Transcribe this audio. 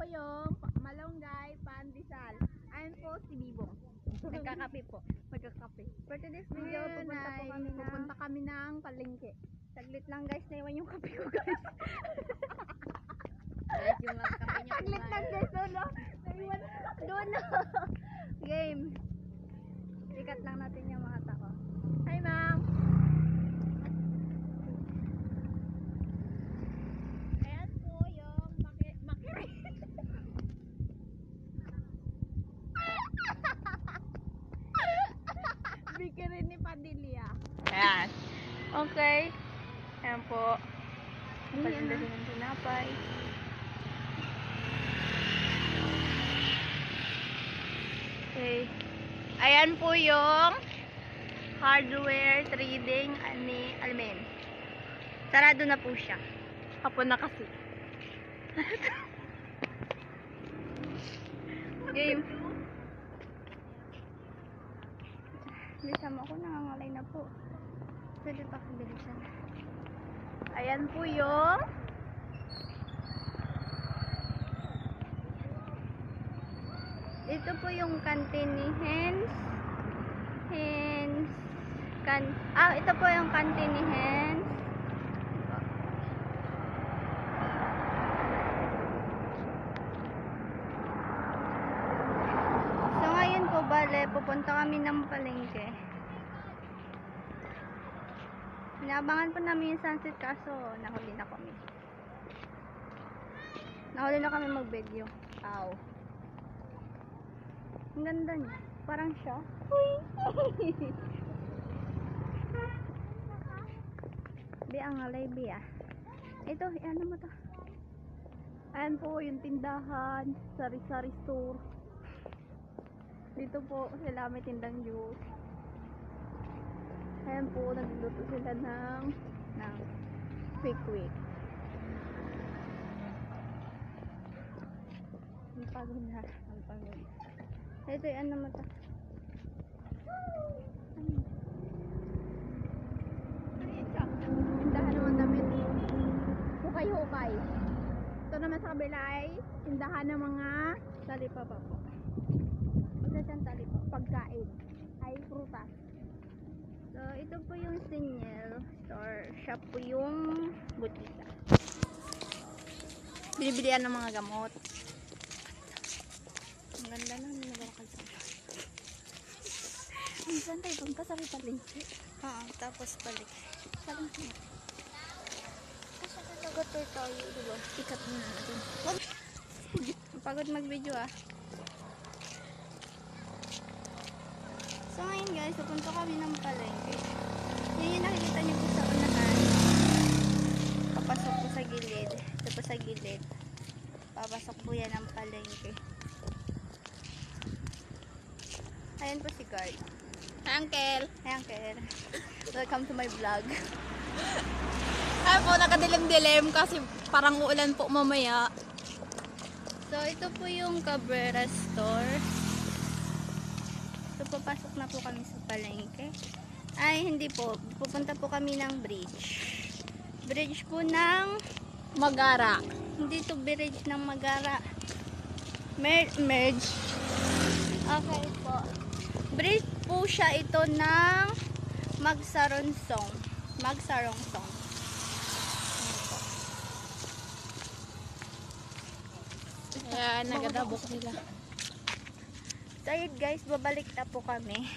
yung malunggay pandesal. Ayan po si Bibong. Nagkakape po. Nagkakape. For today's video, pupunta kami ng palengke. Saglit lang guys, naiwan yung kape ko guys. Guys, yung kape niya. Saglit lang guys, naiwan. Doon na. Game. Ikat lang natin yung mga tao. Hi ma'am. Ayan po yung makiri. Bikiri ni Padilla. Ayan. Okay. Ayan po. Palinda din ng tinapay. Okay. Ayan po yung hardware trading ni Almen. Sarado na po siya. Hapon na kasi. Game. Bilisan mo ako, nangangalay na po. Pwede pa akong bilisan. Ayan po yung ito po yung kantin ni ito po yung kantin ni Hens. So ngayon po bale, pupunta kami ng palengke. Inaabangan po namin yung sunset kaso nahuli na kami. Nahuli na kami mag-video. Ow. Ang ganda niya. Parang siya. Bi, ang alay, bi ah. Ito, ano mo to? Ayan po yung tindahan. Sari-sari store. Dito po sila may tindang juice. Ayan po, nagluluto sila ng quick. Ang pagod na. Ang pagod. Ito yung ano mo to? Tindahan naman damit. Hukay-hukay. Ito naman sa kabila ay tindahan ng mga talipapa po. Isa siyang talipapa. Pagkain. Ay prutas. So, ito po yung Sinyel store. Shop po yung butisa. Binibilihan ng mga gamot. Ang ganda na nagawakal sa minsan tayo punta sa palengke. Tapos balik. Sabi ko kasi nagator tayo, diba? Ikat mo na natin. Pagod mag-video ah. So ngayon guys, pupunta kami ng palengke. Yan yung nakikita niyo po sa unahan. Papasok po sa gilid. Ito po sa gilid. Papasok po yan ng palengke. Ayan po si guard. Hi, Uncle. Hi Uncle. Welcome to my vlog. Ay po, nakadilim-dilim kasi parang uulan po mamaya. So ito po yung Cabrera store. So papasok na po kami sa palengke. Ay hindi po, pupunta po kami ng bridge. Bridge po ng Magara. hindi to bridge ng Magara. Merge. Okay po. Bridge po siya ito ng Magsaronsong. Ayan, nagadabok nila. So yun guys, babalik na po kami.